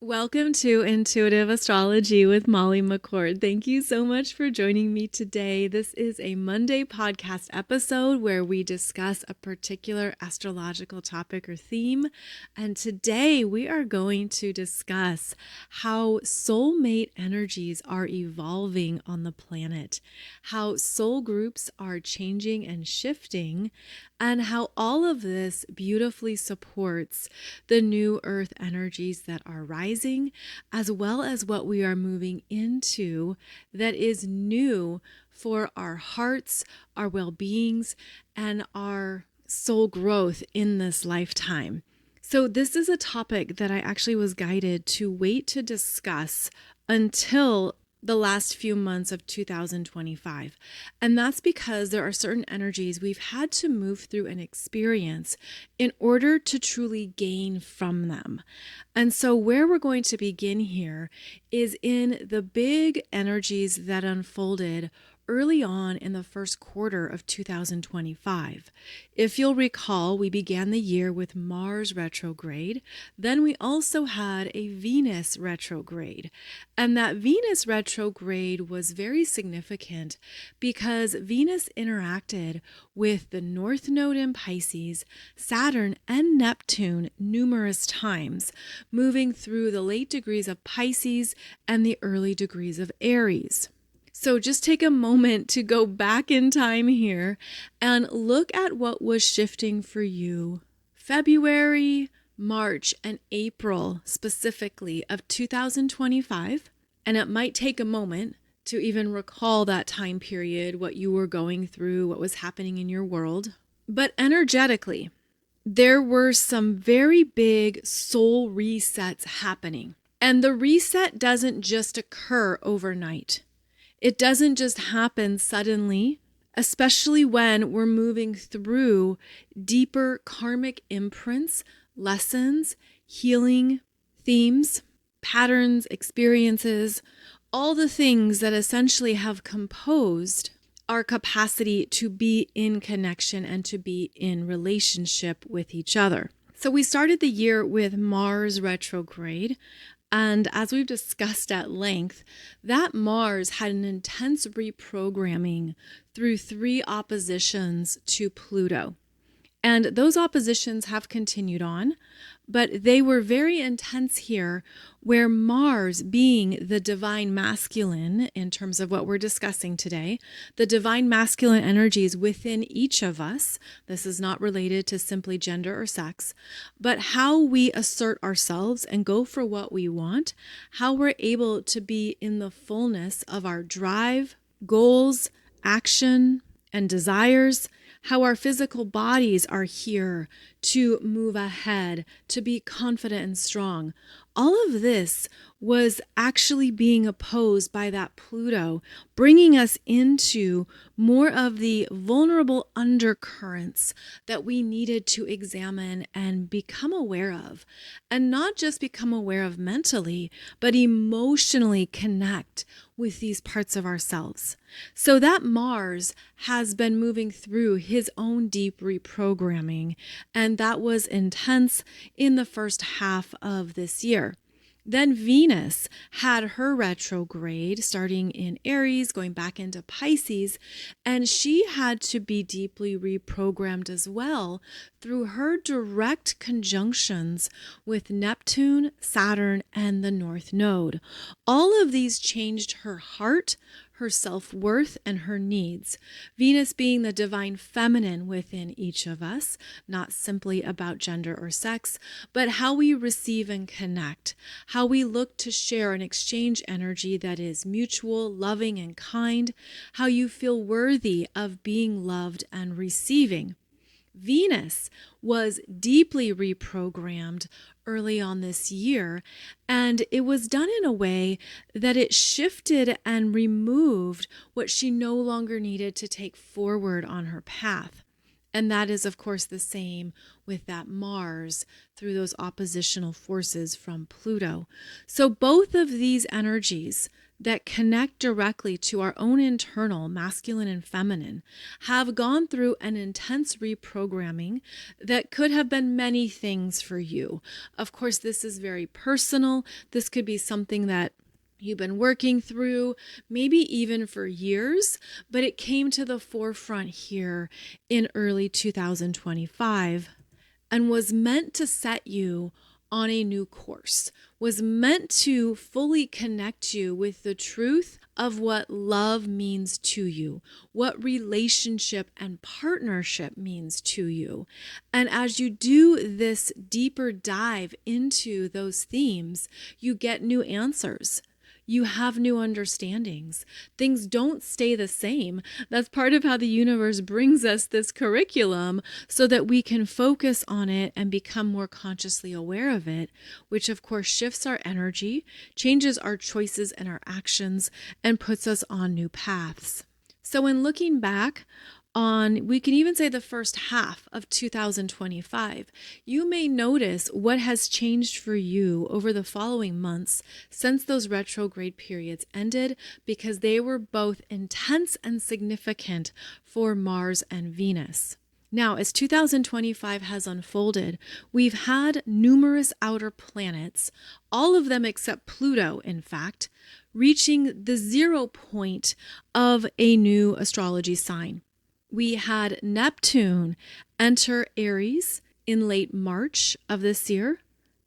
Welcome to Intuitive Astrology with Molly McCord. Thank you so much for joining me today. This is a Monday podcast episode where we discuss a particular astrological topic or theme. And today we are going to discuss how soulmate energies are evolving on the planet, how soul groups are changing and shifting, and how all of this beautifully supports the new earth energies that are rising, as well as what we are moving into that is new for our hearts, our well-beings, and our soul growth in this lifetime. So this is a topic that I actually was guided to wait to discuss until the last few months of 2025. And that's because there are certain energies we've had to move through and experience in order to truly gain from them. And so where we're going to begin here is in the big energies that unfolded early on in the first quarter of 2025. If you'll recall, we began the year with Mars retrograde. Then we also had a Venus retrograde. And that Venus retrograde was very significant because Venus interacted with the North Node in Pisces, Saturn, and Neptune numerous times, moving through the late degrees of Pisces and the early degrees of Aries. So just take a moment to go back in time here and look at what was shifting for you February, March, and April specifically of 2025. And it might take a moment to even recall that time period, what you were going through, what was happening in your world. But energetically, there were some very big soul resets happening. And the reset doesn't just occur overnight. It doesn't just happen suddenly, especially when we're moving through deeper karmic imprints, lessons, healing themes, patterns, experiences, all the things that essentially have composed our capacity to be in connection and to be in relationship with each other. So we started the year with Mars retrograde. And as we've discussed at length, that Mars had an intense reprogramming through 3 oppositions to Pluto. And those oppositions have continued on, but they were very intense here, where Mars, being the divine masculine in terms of what we're discussing today, the divine masculine energies within each of us, this is not related to simply gender or sex, but how we assert ourselves and go for what we want, how we're able to be in the fullness of our drive, goals, action, and desires, how our physical bodies are here to move ahead, to be confident and strong. All of this was actually being opposed by that Pluto, bringing us into more of the vulnerable undercurrents that we needed to examine and become aware of. And not just become aware of mentally, but emotionally connect with these parts of ourselves. So that Mars has been moving through his own deep reprogramming, and that was intense in the first half of this year. Then Venus had her retrograde starting in Aries, going back into Pisces, and she had to be deeply reprogrammed as well through her direct conjunctions with Neptune, Saturn, and the North Node. All of these changed her heart, her self-worth, and her needs. Venus being the divine feminine within each of us, not simply about gender or sex, but how we receive and connect, how we look to share and exchange energy that is mutual, loving, and kind, how you feel worthy of being loved and receiving. Venus was deeply reprogrammed early on this year, and it was done in a way that it shifted and removed what she no longer needed to take forward on her path. And that is, of course, the same with that Mars through those oppositional forces from Pluto. So both of these energies, that connect directly to our own internal masculine and feminine have gone through an intense reprogramming that could have been many things for you. Of course, this is very personal. This could be something that you've been working through, maybe even for years, but it came to the forefront here in early 2025 and was meant to set you on a new course, was meant to fully connect you with the truth of what love means to you, what relationship and partnership means to you. And as you do this deeper dive into those themes, you get new answers. You have new understandings. Things don't stay the same. That's part of how the universe brings us this curriculum so that we can focus on it and become more consciously aware of it, which of course shifts our energy, changes our choices and our actions, and puts us on new paths. So in looking back on, we can even say the first half of 2025, you may notice what has changed for you over the following months since those retrograde periods ended, because they were both intense and significant for Mars and Venus. Now, as 2025 has unfolded, we've had numerous outer planets, all of them except Pluto, in fact, reaching the 0 point of a new astrology sign. We had Neptune enter Aries in late March of this year.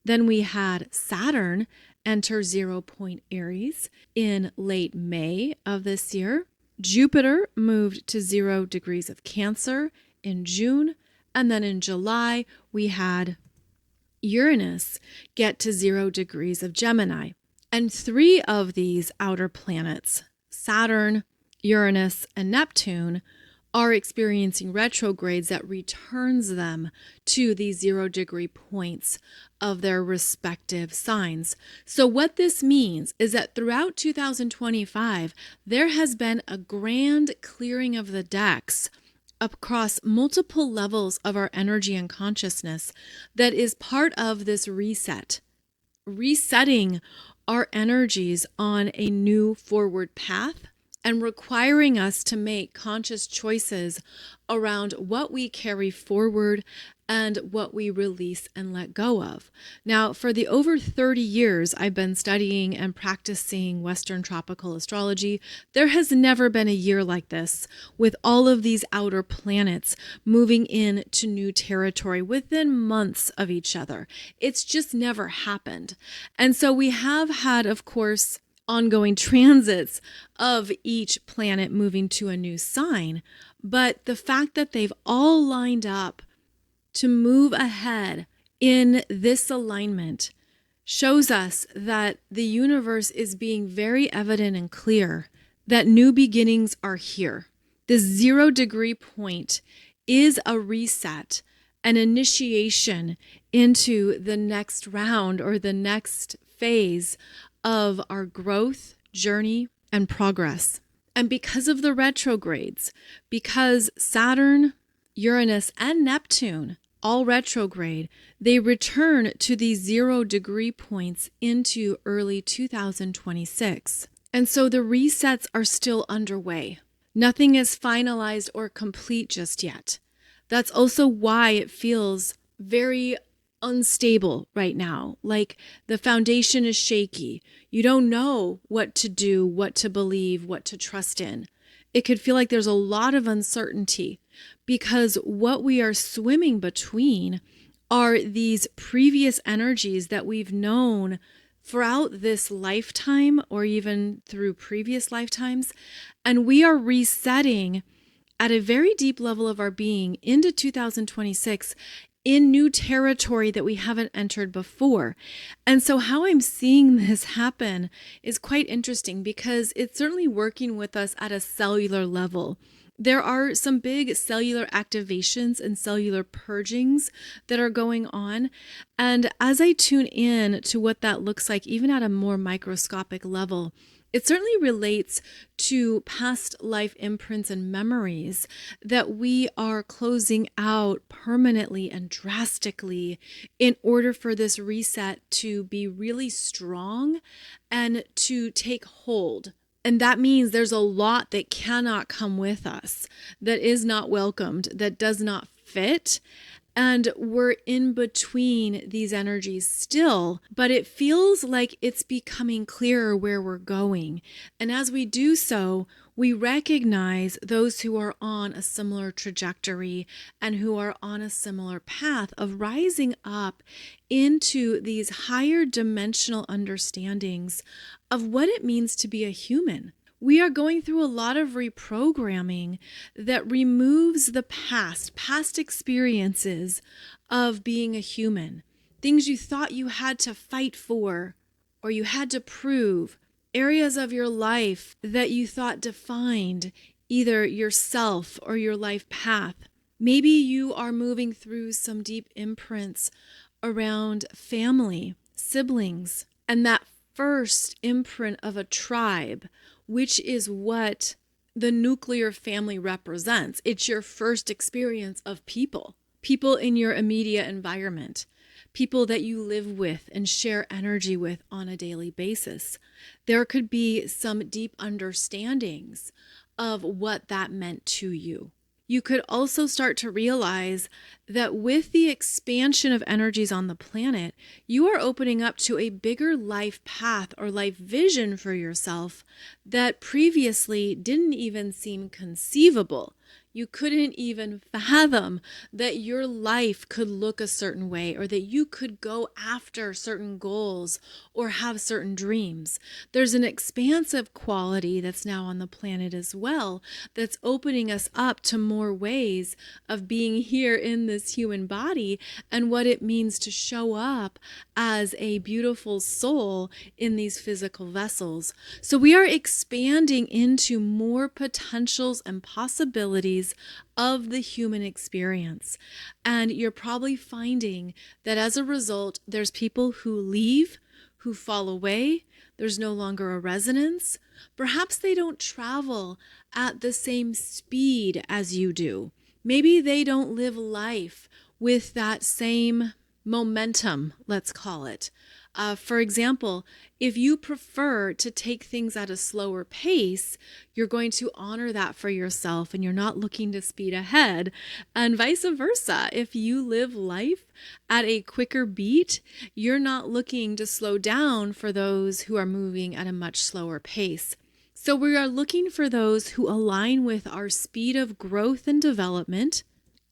Then we had Saturn enter 0 point Aries in late May of this year. Jupiter moved to 0 degrees of Cancer in June. And then in July, we had Uranus get to 0 degrees of Gemini. And 3 of these outer planets, Saturn, Uranus, and Neptune, are experiencing retrogrades that returns them to the 0 degree points of their respective signs. So what this means is that throughout 2025, there has been a grand clearing of the decks across multiple levels of our energy and consciousness that is part of this reset, resetting our energies on a new forward path and requiring us to make conscious choices around what we carry forward and what we release and let go of. Now, for the over 30 years I've been studying and practicing Western tropical astrology, there has never been a year like this, with all of these outer planets moving into new territory within months of each other. It's just never happened. And so we have had, of course, ongoing transits of each planet moving to a new sign, but the fact that they've all lined up to move ahead in this alignment shows us that the universe is being very evident and clear that new beginnings are here. The 0 degree point is a reset, an initiation into the next round or the next phase of our growth, journey, and progress. And because of the retrogrades, because Saturn, Uranus, and Neptune all retrograde, they return to these 0 degree points into early 2026. And so the resets are still underway. Nothing is finalized or complete just yet. That's also why it feels very unstable right now. Like the foundation is shaky. You don't know what to do, what to believe, what to trust in. It could feel like there's a lot of uncertainty because what we are swimming between are these previous energies that we've known throughout this lifetime or even through previous lifetimes. And we are resetting at a very deep level of our being into 2026 in new territory that we haven't entered before. And so how I'm seeing this happen is quite interesting because it's certainly working with us at a cellular level. There are some big cellular activations and cellular purgings that are going on. And as I tune in to what that looks like, even at a more microscopic level, it certainly relates to past life imprints and memories that we are closing out permanently and drastically in order for this reset to be really strong and to take hold. And that means there's a lot that cannot come with us, that is not welcomed, that does not fit. And we're in between these energies still, but it feels like it's becoming clearer where we're going. And as we do so, we recognize those who are on a similar trajectory and who are on a similar path of rising up into these higher dimensional understandings of what it means to be a human. We are going through a lot of reprogramming that removes the past experiences of being a human, things you thought you had to fight for or you had to prove, areas of your life that you thought defined either yourself or your life path. Maybe you are moving through some deep imprints around family, siblings, and that first imprint of a tribe, which is what the nuclear family represents. It's your first experience of people in your immediate environment, people that you live with and share energy with on a daily basis. There could be some deep understandings of what that meant to you. You could also start to realize that with the expansion of energies on the planet, you are opening up to a bigger life path or life vision for yourself that previously didn't even seem conceivable. You couldn't even fathom that your life could look a certain way or that you could go after certain goals or have certain dreams. There's an expansive quality that's now on the planet as well that's opening us up to more ways of being here in this human body and what it means to show up as a beautiful soul in these physical vessels. So we are expanding into more potentials and possibilities of the human experience. And you're probably finding that as a result, there's people who leave, who fall away. There's no longer a resonance. Perhaps they don't travel at the same speed as you do. Maybe they don't live life with that same momentum, let's call it. For example, if you prefer to take things at a slower pace, you're going to honor that for yourself and you're not looking to speed ahead. And vice versa, if you live life at a quicker beat, you're not looking to slow down for those who are moving at a much slower pace. So we are looking for those who align with our speed of growth and development.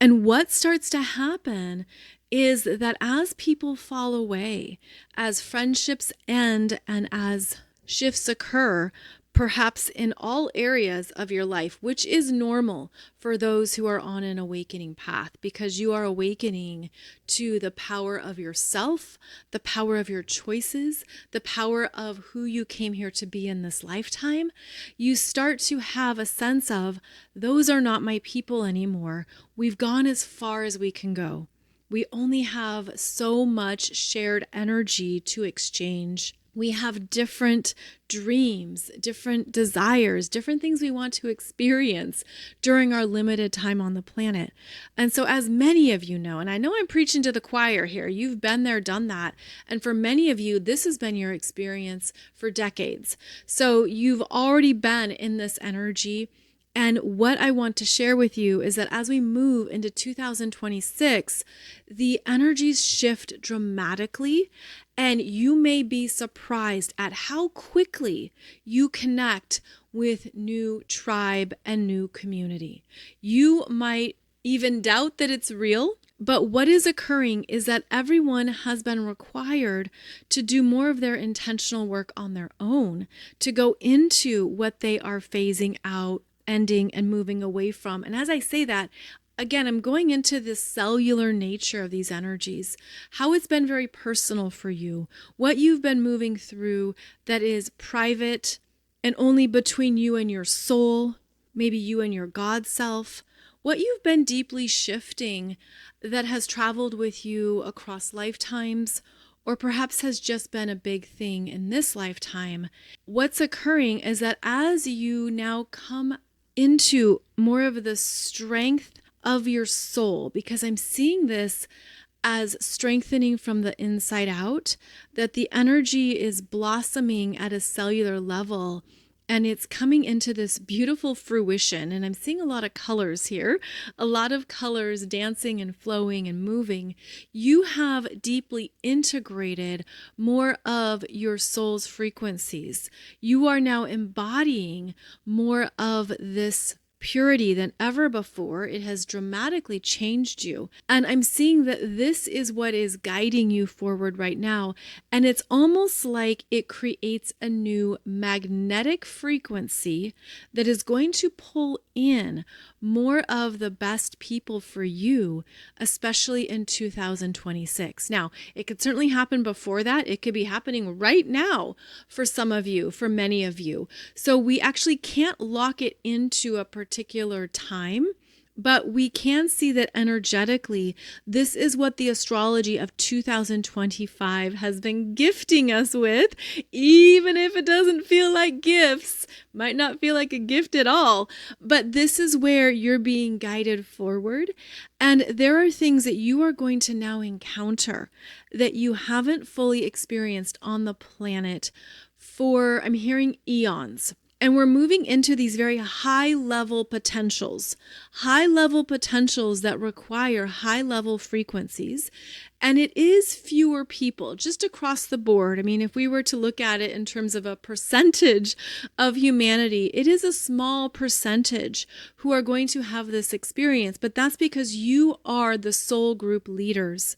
And what starts to happen is that as people fall away, as friendships end, and as shifts occur, perhaps in all areas of your life, which is normal for those who are on an awakening path, because you are awakening to the power of yourself, the power of your choices, the power of who you came here to be in this lifetime. You start to have a sense of, those are not my people anymore. We've gone as far as we can go. We only have so much shared energy to exchange. We have different dreams, different desires, different things we want to experience during our limited time on the planet. And so as many of you know, and I know I'm preaching to the choir here, you've been there, done that. And for many of you, this has been your experience for decades. So you've already been in this energy. And what I want to share with you is that as we move into 2026, the energies shift dramatically, and you may be surprised at how quickly you connect with new tribe and new community. You might even doubt that it's real, but what is occurring is that everyone has been required to do more of their intentional work on their own, to go into what they are phasing out, ending, and moving away from. And as I say that, again, I'm going into the cellular nature of these energies, how it's been very personal for you, what you've been moving through that is private and only between you and your soul, maybe you and your God self, what you've been deeply shifting that has traveled with you across lifetimes, or perhaps has just been a big thing in this lifetime. What's occurring is that as you now come into more of the strength of your soul, because I'm seeing this as strengthening from the inside out, that the energy is blossoming at a cellular level and it's coming into this beautiful fruition. And I'm seeing a lot of colors here, a lot of colors dancing and flowing and moving. You have deeply integrated more of your soul's frequencies. You are now embodying more of this purity than ever before. It has dramatically changed you. And I'm seeing that this is what is guiding you forward right now. And it's almost like it creates a new magnetic frequency that is going to pull in more of the best people for you, especially in 2026. Now, it could certainly happen before that. It could be happening right now for some of you, for many of you. So we actually can't lock it into a particular time, but we can see that energetically, this is what the astrology of 2025 has been gifting us with, even if it doesn't feel like gifts, might not feel like a gift at all. But this is where you're being guided forward. And there are things that you are going to now encounter that you haven't fully experienced on the planet for, I'm hearing, eons. And we're moving into these very high-level potentials that require high-level frequencies. And it is fewer people just across the board. I mean, if we were to look at it in terms of a percentage of humanity, it is a small percentage who are going to have this experience. But that's because you are the soul group leaders.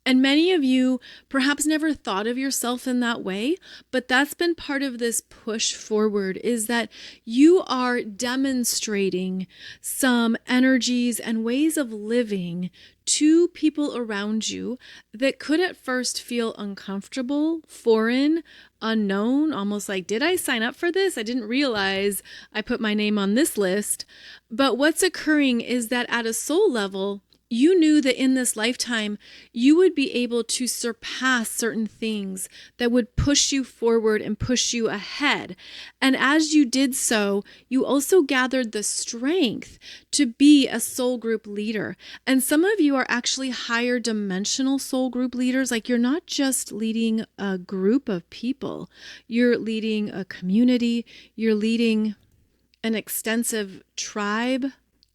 And many of you perhaps never thought of yourself in that way, but that's been part of this push forward, is that you are demonstrating some energies and ways of living to people around you that could at first feel uncomfortable, foreign, unknown, almost like, did I sign up for this? I didn't realize I put my name on this list. But what's occurring is that at a soul level, you knew that in this lifetime, you would be able to surpass certain things that would push you forward and push you ahead. And as you did so, you also gathered the strength to be a soul group leader. And some of you are actually higher dimensional soul group leaders. Like, you're not just leading a group of people, you're leading a community, you're leading an extensive tribe.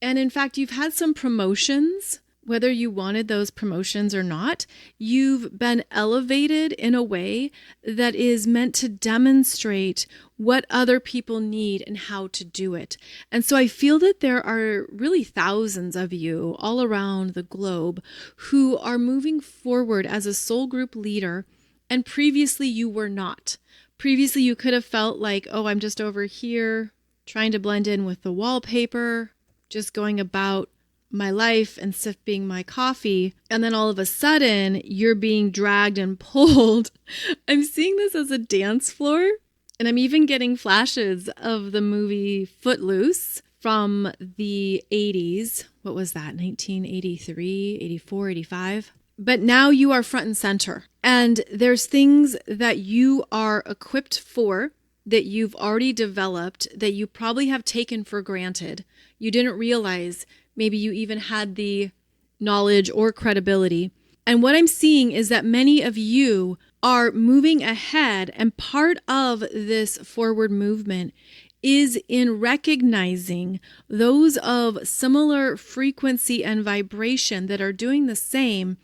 And in fact, you've had some promotions. Whether you wanted those promotions or not, you've been elevated in a way that is meant to demonstrate what other people need and how to do it. And so I feel that there are really thousands of you all around the globe who are moving forward as a soul group leader, and previously you were not. Previously you could have felt like, oh, I'm just over here trying to blend in with the wallpaper, just going about my life and sipping my coffee, and then all of a sudden you're being dragged and pulled. I'm seeing this as a dance floor, and I'm even getting flashes of the movie Footloose from the 80s. What was that? 1983, 84, 85. But now you are front and center, and there's things that you are equipped for that you've already developed that you probably have taken for granted. You didn't realize maybe you even had the knowledge or credibility. And what I'm seeing is that many of you are moving ahead, and part of this forward movement is in recognizing those of similar frequency and vibration that are doing the same.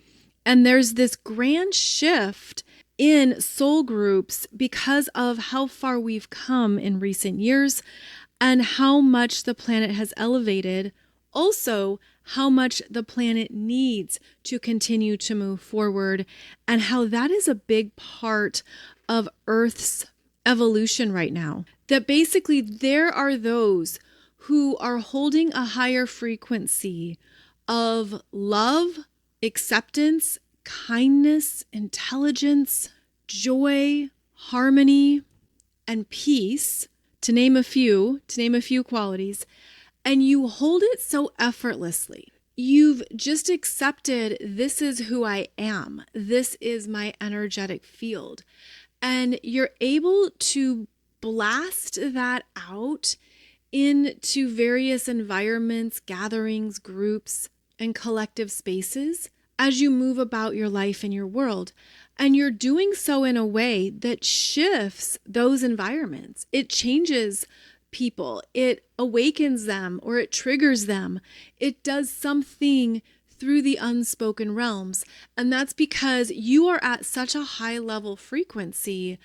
And there's this grand shift in soul groups because of how far we've come in recent years and how much the planet has elevated. Also, how much the planet needs to continue to move forward, and how that is a big part of Earth's evolution right now. That basically there are those who are holding a higher frequency of love, acceptance, kindness, intelligence, joy, harmony, and peace, to name a few qualities. and you hold it so effortlessly. You've just accepted, this is who I am. This is my energetic field. And you're able to blast that out into various environments, gatherings, groups, and collective spaces as you move about your life and your world. And you're doing so in a way that shifts those environments. It changes people, it awakens them, or it triggers them. It does something through the unspoken realms. And that's because you are at such a high level frequency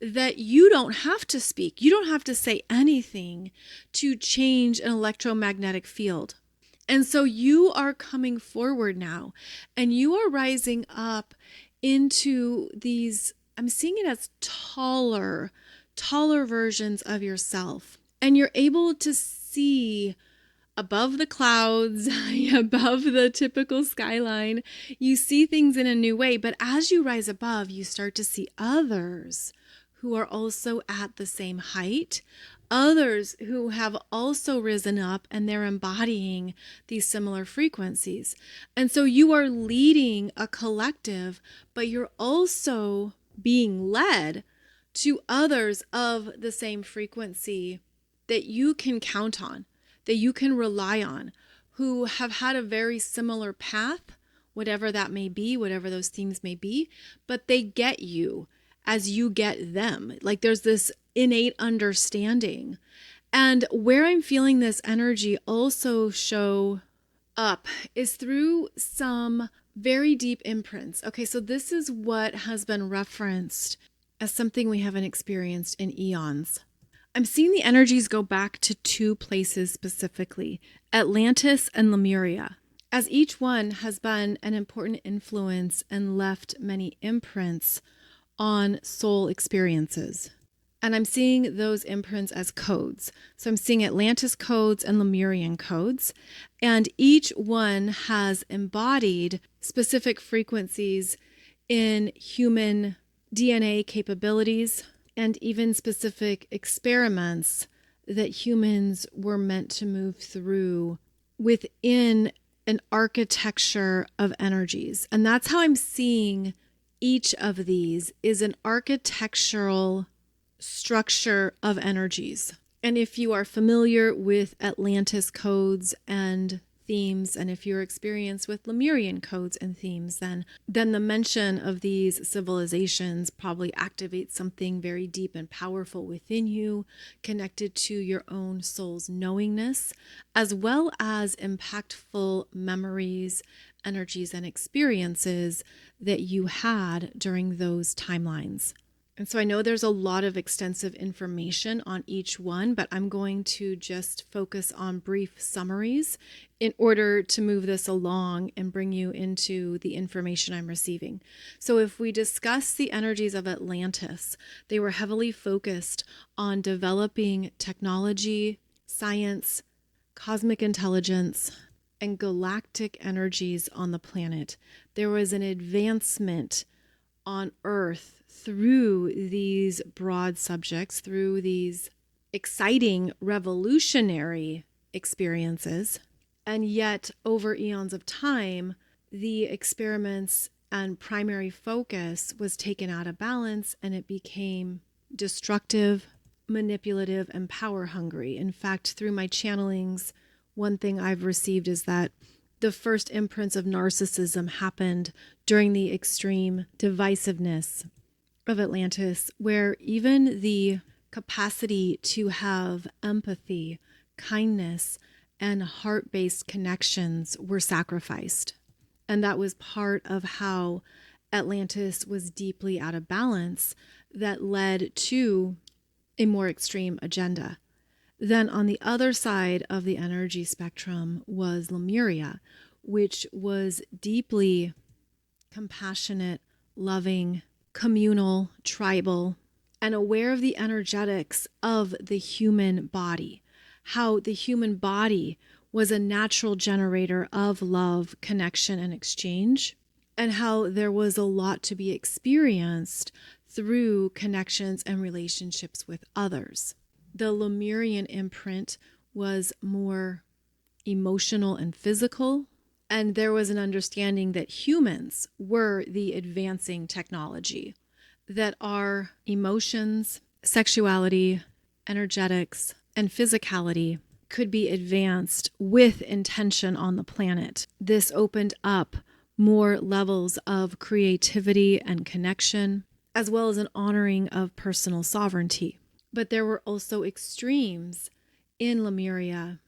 that you don't have to speak. You don't have to say anything to change an electromagnetic field. And so you are coming forward now, and you are rising up into these, I'm seeing it as taller versions of yourself. And you're able to see above the clouds, above the typical skyline. You see things in a new way. But as you rise above, you start to see others who are also at the same height, others who have also risen up and they're embodying these similar frequencies. And so you are leading a collective, but you're also being led to others of the same frequency that you can count on, that you can rely on, who have had a very similar path, whatever that may be, whatever those themes may be, but they get you as you get them. Like there's this innate understanding. And where I'm feeling this energy also show up is through some very deep imprints. Okay, so this is what has been referenced as something we haven't experienced in eons. I'm seeing the energies go back to two places specifically, Atlantis and Lemuria, as each one has been an important influence and left many imprints on soul experiences. And I'm seeing those imprints as codes. So I'm seeing Atlantis codes and Lemurian codes, and each one has embodied specific frequencies in human DNA capabilities, and even specific experiments that humans were meant to move through within an architecture of energies. And that's how I'm seeing each of these is an architectural structure of energies. And if you are familiar with Atlantis codes and themes, and if you're experienced with Lemurian codes and themes, then the mention of these civilizations probably activates something very deep and powerful within you, connected to your own soul's knowingness, as well as impactful memories, energies, and experiences that you had during those timelines. And so I know there's a lot of extensive information on each one, but I'm going to just focus on brief summaries in order to move this along and bring you into the information I'm receiving. So if we discuss the energies of Atlantis, they were heavily focused on developing technology, science, cosmic intelligence, and galactic energies on the planet. There was an advancement on Earth through these broad subjects, through these exciting, revolutionary experiences. And yet, over eons of time, the experiments and primary focus was taken out of balance, and it became destructive, manipulative, and power hungry. In fact, through my channelings, one thing I've received is that the first imprints of narcissism happened during the extreme divisiveness of Atlantis, where even the capacity to have empathy, kindness, and heart-based connections were sacrificed. And that was part of how Atlantis was deeply out of balance that led to a more extreme agenda. Then on the other side of the energy spectrum was Lemuria, which was deeply compassionate, loving, communal, tribal, and aware of the energetics of the human body, how the human body was a natural generator of love, connection, and exchange, and how there was a lot to be experienced through connections and relationships with others. The Lemurian imprint was more emotional and physical. And there was an understanding that humans were the advancing technology, that our emotions, sexuality, energetics, and physicality could be advanced with intention on the planet. This opened up more levels of creativity and connection, as well as an honoring of personal sovereignty. But there were also extremes in Lemuria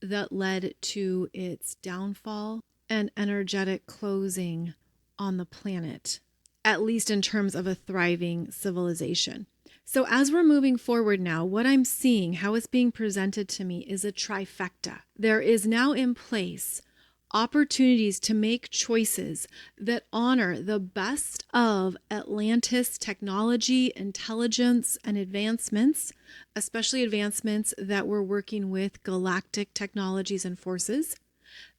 that led to its downfall and energetic closing on the planet, at least in terms of a thriving civilization. So as we're moving forward now, what I'm seeing, how it's being presented to me, is a trifecta. There is now in place opportunities to make choices that honor the best of Atlantis technology, intelligence, and advancements, especially advancements that we're working with galactic technologies and forces.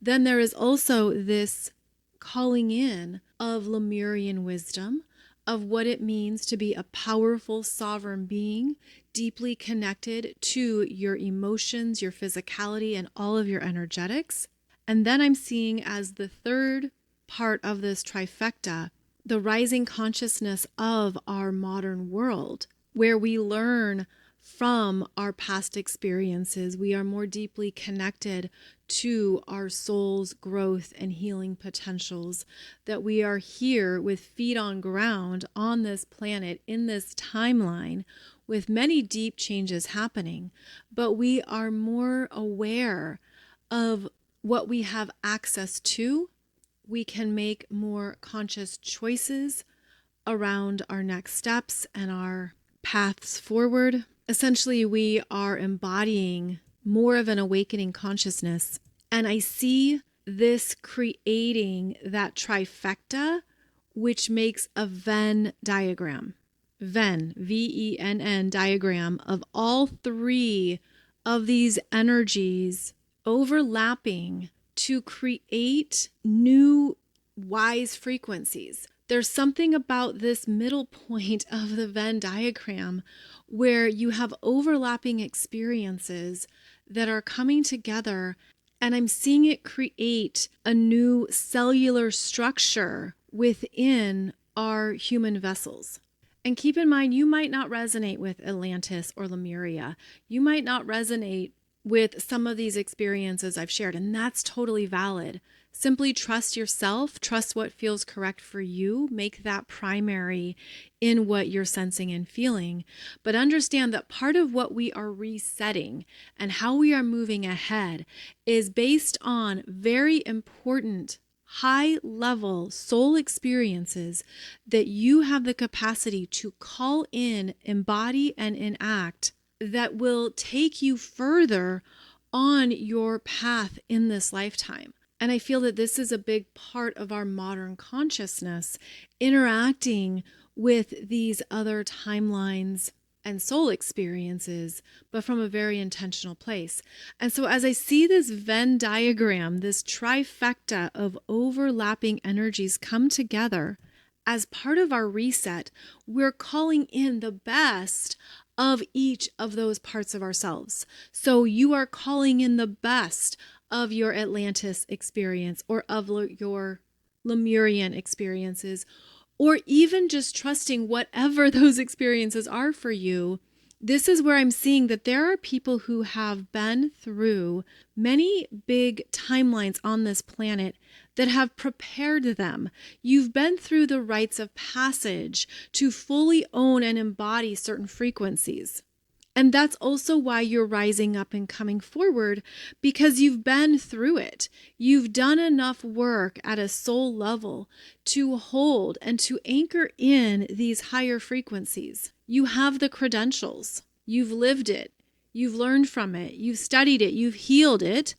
Then there is also this calling in of Lemurian wisdom, of what it means to be a powerful sovereign being, deeply connected to your emotions, your physicality, and all of your energetics. And then I'm seeing as the third part of this trifecta, the rising consciousness of our modern world, where we learn from our past experiences. We are more deeply connected to our soul's growth and healing potentials, that we are here with feet on ground on this planet, in this timeline, with many deep changes happening, but we are more aware of what we have access to. We can make more conscious choices around our next steps and our paths forward. Essentially, we are embodying more of an awakening consciousness. And I see this creating that trifecta, which makes a Venn diagram. Venn, Venn diagram of all three of these energies overlapping to create new wise frequencies. There's something about this middle point of the Venn diagram where you have overlapping experiences that are coming together, and I'm seeing it create a new cellular structure within our human vessels. And keep in mind, you might not resonate with Atlantis or Lemuria. You might not resonate with some of these experiences I've shared, and that's totally valid. Simply trust yourself, trust what feels correct for you, make that primary in what you're sensing and feeling. But understand that part of what we are resetting and how we are moving ahead is based on very important high-level soul experiences that you have the capacity to call in, embody, and enact that will take you further on your path in this lifetime. And I feel that this is a big part of our modern consciousness, interacting with these other timelines and soul experiences, but from a very intentional place. And so as I see this Venn diagram, this trifecta of overlapping energies come together as part of our reset, we're calling in the best of each of those parts of ourselves. So you are calling in the best of your Atlantis experience, or of your Lemurian experiences, or even just trusting whatever those experiences are for you. This is where I'm seeing that there are people who have been through many big timelines on this planet that have prepared them. You've been through the rites of passage to fully own and embody certain frequencies. And that's also why you're rising up and coming forward, because you've been through it. You've done enough work at a soul level to hold and to anchor in these higher frequencies. You have the credentials. You've lived it. You've learned from it. You've studied it. You've healed it.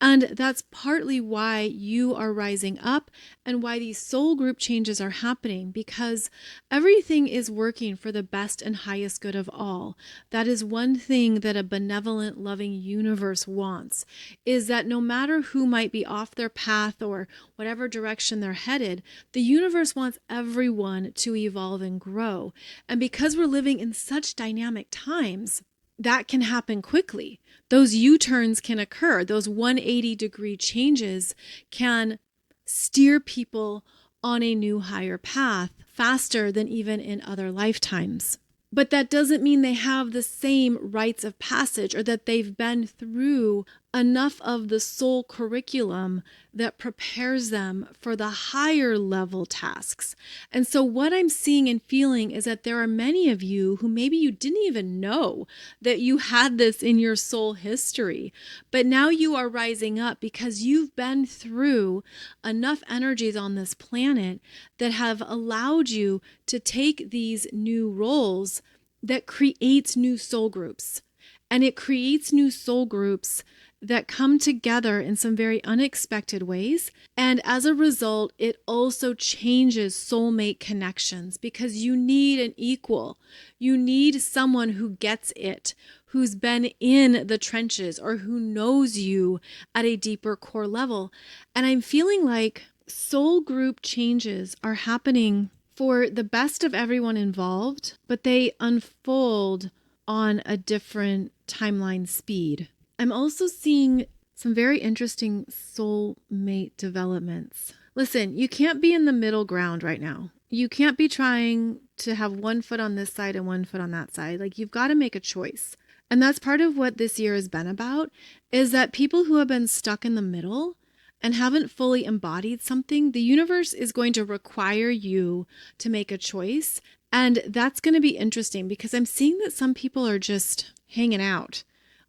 And that's partly why you are rising up and why these soul group changes are happening, because everything is working for the best and highest good of all. That is one thing that a benevolent, loving universe wants, is that no matter who might be off their path or whatever direction they're headed, the universe wants everyone to evolve and grow. And because we're living in such dynamic times, that can happen quickly. Those U-turns can occur. Those 180-degree changes can steer people on a new higher path faster than even in other lifetimes. But that doesn't mean they have the same rites of passage or that they've been through enough of the soul curriculum that prepares them for the higher level tasks. And so what I'm seeing and feeling is that there are many of you who maybe you didn't even know that you had this in your soul history, but now you are rising up because you've been through enough energies on this planet that have allowed you to take these new roles that creates new soul groups. And it creates new soul groups that come together in some very unexpected ways. And as a result, it also changes soulmate connections because you need an equal. You need someone who gets it, who's been in the trenches or who knows you at a deeper core level. And I'm feeling like soul group changes are happening for the best of everyone involved, but they unfold on a different timeline speed. I'm also seeing some very interesting soulmate developments. Listen, you can't be in the middle ground right now. You can't be trying to have one foot on this side and one foot on that side. Like, you've got to make a choice. And that's part of what this year has been about, is that people who have been stuck in the middle and haven't fully embodied something, the universe is going to require you to make a choice. And that's going to be interesting because I'm seeing that some people are just hanging out.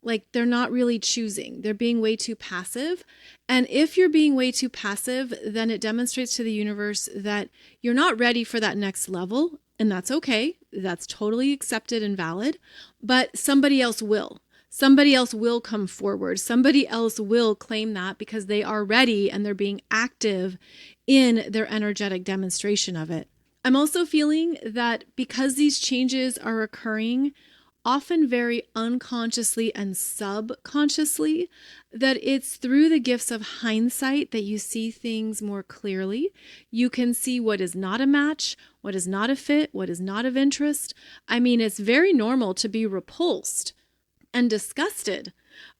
Like, they're not really choosing. They're being way too passive. And if you're being way too passive, then it demonstrates to the universe that you're not ready for that next level. And that's okay. That's totally accepted and valid. But somebody else will. Somebody else will come forward. Somebody else will claim that because they are ready and they're being active in their energetic demonstration of it. I'm also feeling that because these changes are occurring often very unconsciously and subconsciously, that it's through the gifts of hindsight that you see things more clearly. You can see what is not a match, what is not a fit, what is not of interest. I mean, it's very normal to be repulsed and disgusted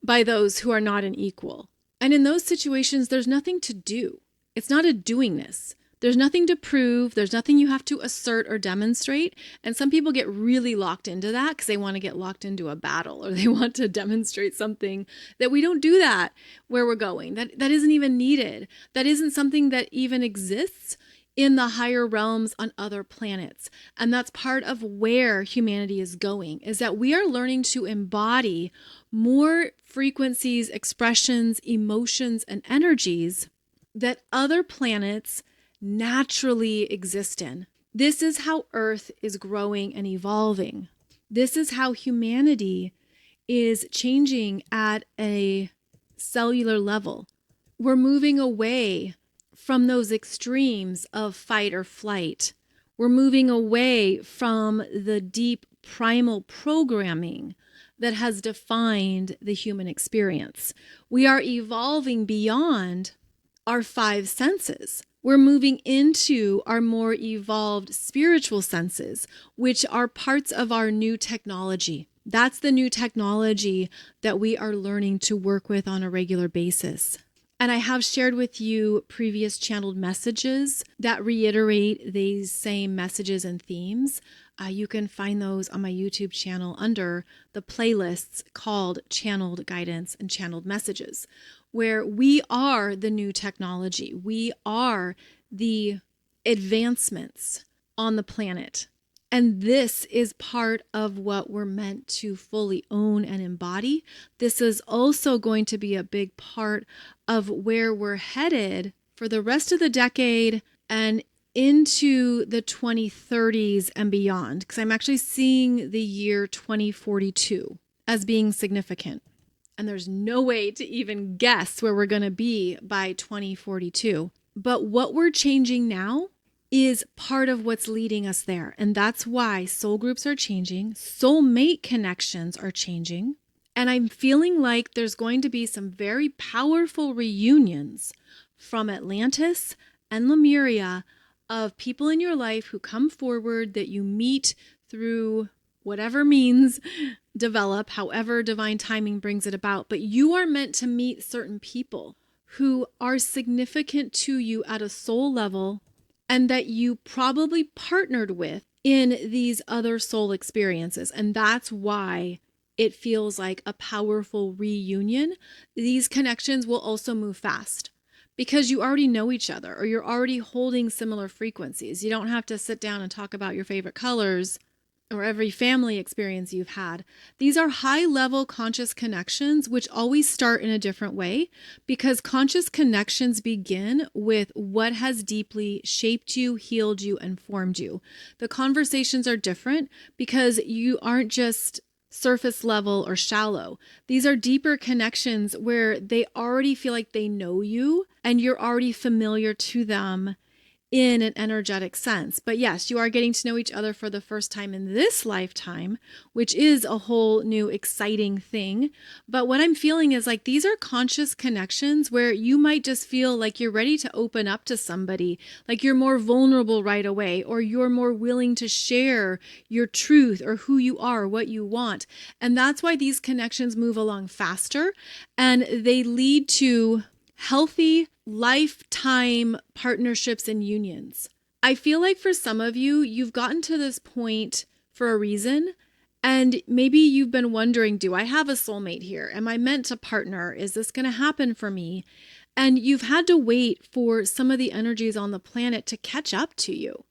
by those who are not an equal. And in those situations, there's nothing to do. It's not a doingness. There's nothing to prove. There's nothing you have to assert or demonstrate. And some people get really locked into that because they want to get locked into a battle or they want to demonstrate something that we don't do that where we're going. That isn't even needed. That isn't something that even exists in the higher realms on other planets. And that's part of where humanity is going, is that we are learning to embody more frequencies, expressions, emotions, and energies that other planets naturally exist in. This is how Earth is growing and evolving. This is how humanity is changing at a cellular level. We're moving away from those extremes of fight or flight. We're moving away from the deep primal programming that has defined the human experience. We are evolving beyond our five senses. We're moving into our more evolved spiritual senses, which are parts of our new technology. That's the new technology that we are learning to work with on a regular basis. And I have shared with you previous channeled messages that reiterate these same messages and themes. You can find those on my YouTube channel under the playlists called Channeled Guidance and Channeled Messages, where we are the new technology. We are the advancements on the planet. And this is part of what we're meant to fully own and embody. This is also going to be a big part of where we're headed for the rest of the decade and into the 2030s and beyond, because I'm actually seeing the year 2042 as being significant. And there's no way to even guess where we're going to be by 2042. But what we're changing now is part of what's leading us there. And that's why soul groups are changing, soulmate connections are changing. And I'm feeling like there's going to be some very powerful reunions from Atlantis and Lemuria of people in your life who come forward that you meet through whatever means develop, however divine timing brings it about. But you are meant to meet certain people who are significant to you at a soul level and that you probably partnered with in these other soul experiences. And that's why it feels like a powerful reunion. These connections will also move fast because you already know each other or you're already holding similar frequencies. You don't have to sit down and talk about your favorite colors or every family experience you've had. These are high-level conscious connections, which always start in a different way because conscious connections begin with what has deeply shaped you, healed you, and formed you. The conversations are different because you aren't just surface level or shallow. These are deeper connections where they already feel like they know you and you're already familiar to them in an energetic sense. But yes, you are getting to know each other for the first time in this lifetime, which is a whole new exciting thing. But what I'm feeling is like these are conscious connections where you might just feel like you're ready to open up to somebody, like you're more vulnerable right away, or you're more willing to share your truth or who you are, what you want. And that's why these connections move along faster and they lead to healthy lifetime partnerships and unions. I feel like for some of you, you've gotten to this point for a reason. And maybe you've been wondering, do I have a soulmate here? Am I meant to partner? Is this going to happen for me? And you've had to wait for some of the energies on the planet to catch up to you.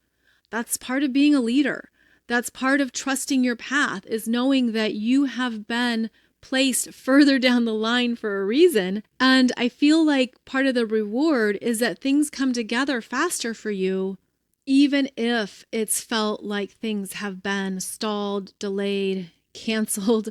That's part of being a leader. That's part of trusting your path, is knowing that you have been placed further down the line for a reason. And I feel like part of the reward is that things come together faster for you, even if it's felt like things have been stalled, delayed, canceled.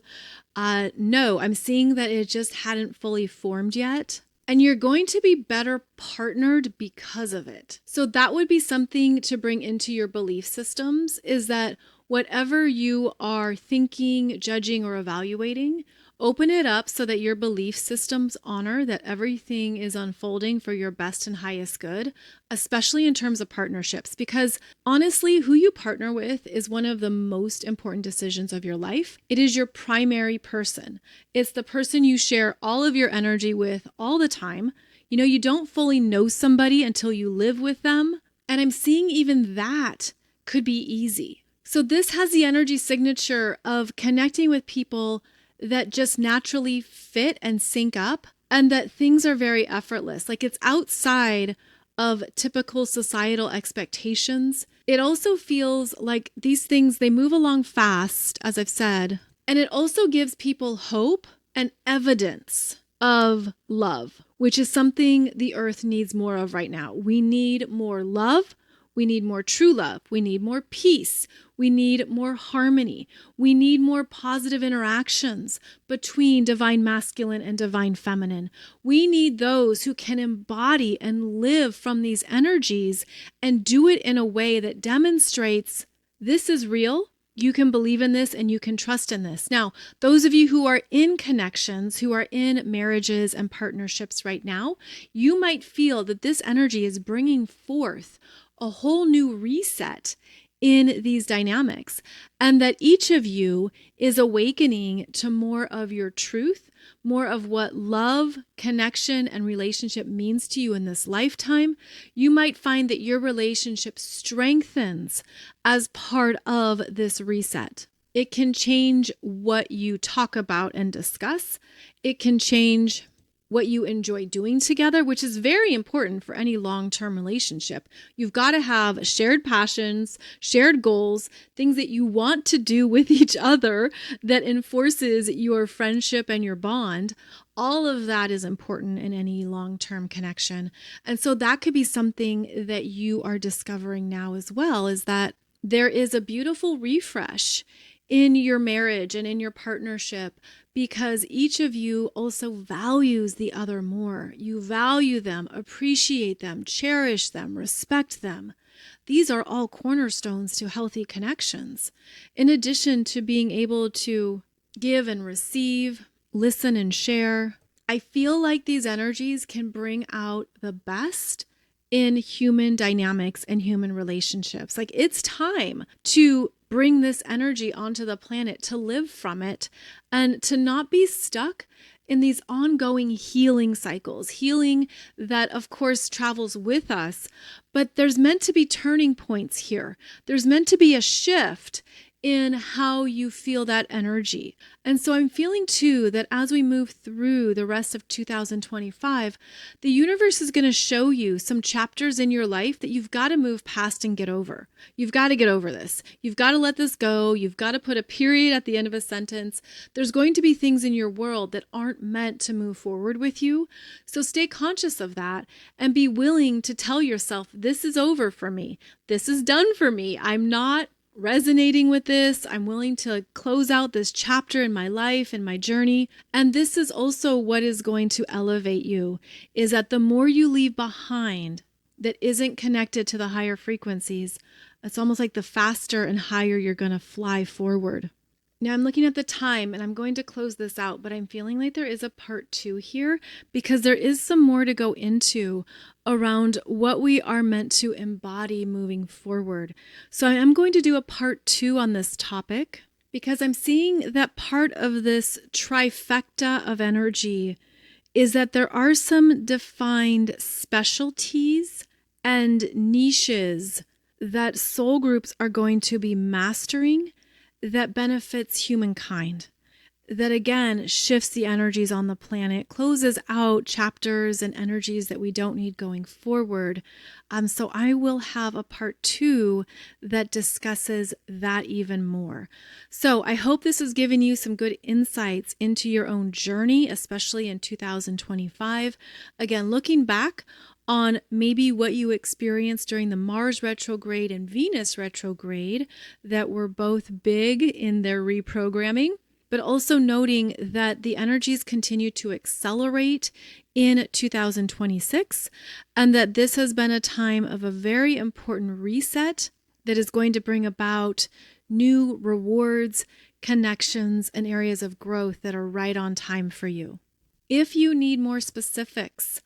No, I'm seeing that it just hadn't fully formed yet. And you're going to be better partnered because of it. So that would be something to bring into your belief systems, is that whatever you are thinking, judging, or evaluating, open it up so that your belief systems honor that everything is unfolding for your best and highest good, especially in terms of partnerships. Because honestly, who you partner with is one of the most important decisions of your life. It is your primary person. It's the person you share all of your energy with all the time. You know, you don't fully know somebody until you live with them. And I'm seeing even that could be easy. So this has the energy signature of connecting with people that just naturally fit and sync up, and that things are very effortless. Like it's outside of typical societal expectations. It also feels like these things, they move along fast, as I've said, and it also gives people hope and evidence of love, which is something the earth needs more of right now. We need more love. We need more true love. We need more peace. We need more harmony. We need more positive interactions between divine masculine and divine feminine. We need those who can embody and live from these energies and do it in a way that demonstrates this is real. You can believe in this and you can trust in this. Now, those of you who are in connections, who are in marriages and partnerships right now, you might feel that this energy is bringing forth a whole new reset in these dynamics, and that each of you is awakening to more of your truth, more of what love, connection, and relationship means to you in this lifetime. You might find that your relationship strengthens as part of this reset. It can change what you talk about and discuss. It can change what you enjoy doing together, which is very important for any long-term relationship. You've got to have shared passions, shared goals, things that you want to do with each other that enforces your friendship and your bond. All of that is important in any long-term connection. And so that could be something that you are discovering now as well, is that there is a beautiful refresh in your marriage and in your partnership, because each of you also values the other more. You value them, appreciate them, cherish them, respect them. These are all cornerstones to healthy connections. In addition to being able to give and receive, listen and share, I feel like these energies can bring out the best in human dynamics and human relationships. Like it's time to bring this energy onto the planet, to live from it, and to not be stuck in these ongoing healing cycles, healing that of course travels with us, but there's meant to be turning points here. There's meant to be a shift in how you feel that energy. And so I'm feeling too that as we move through the rest of 2025, the universe is going to show you some chapters in your life that you've got to move past and get over. You've got to get over this. You've got to let this go. You've got to put a period at the end of a sentence. There's going to be things in your world that aren't meant to move forward with you. So stay conscious of that and be willing to tell yourself, this is over for me. This is done for me. I'm not resonating with this. I'm willing to close out this chapter in my life and my journey. And this is also what is going to elevate you, is that the more you leave behind that isn't connected to the higher frequencies, it's almost like the faster and higher you're going to fly forward. Now I'm looking at the time and I'm going to close this out, but I'm feeling like there is a part 2 here because there is some more to go into around what we are meant to embody moving forward. So I am going to do a part 2 on this topic because I'm seeing that part of this trifecta of energy is that there are some defined specialties and niches that soul groups are going to be mastering that benefits humankind, that again shifts the energies on the planet, closes out chapters and energies that we don't need going forward. So I will have a part 2 that discusses that even more. So I hope this has given you some good insights into your own journey, especially in 2025. Again, looking back on maybe what you experienced during the Mars retrograde and Venus retrograde that were both big in their reprogramming, but also noting that the energies continue to accelerate in 2026 and that this has been a time of a very important reset that is going to bring about new rewards, connections, and areas of growth that are right on time for you. If you need more specifics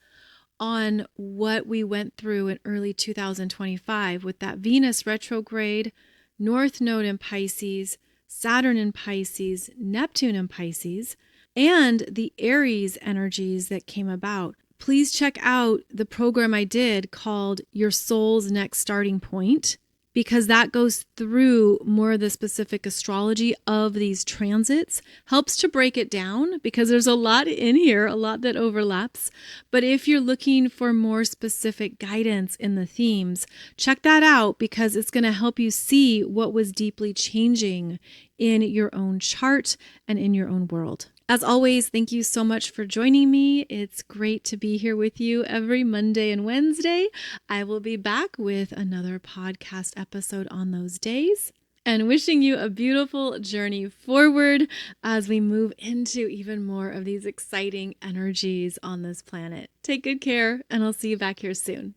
on what we went through in early 2025 with that Venus retrograde, North Node in Pisces, Saturn in Pisces, Neptune in Pisces, and the Aries energies that came about, please check out the program I did called Your Soul's Next Starting Point, because that goes through more of the specific astrology of these transits, helps to break it down because there's a lot in here, a lot that overlaps. But if you're looking for more specific guidance in the themes, check that out because it's going to help you see what was deeply changing in your own chart and in your own world. As always, thank you so much for joining me. It's great to be here with you every Monday and Wednesday. I will be back with another podcast episode on those days. And wishing you a beautiful journey forward as we move into even more of these exciting energies on this planet. Take good care, and I'll see you back here soon.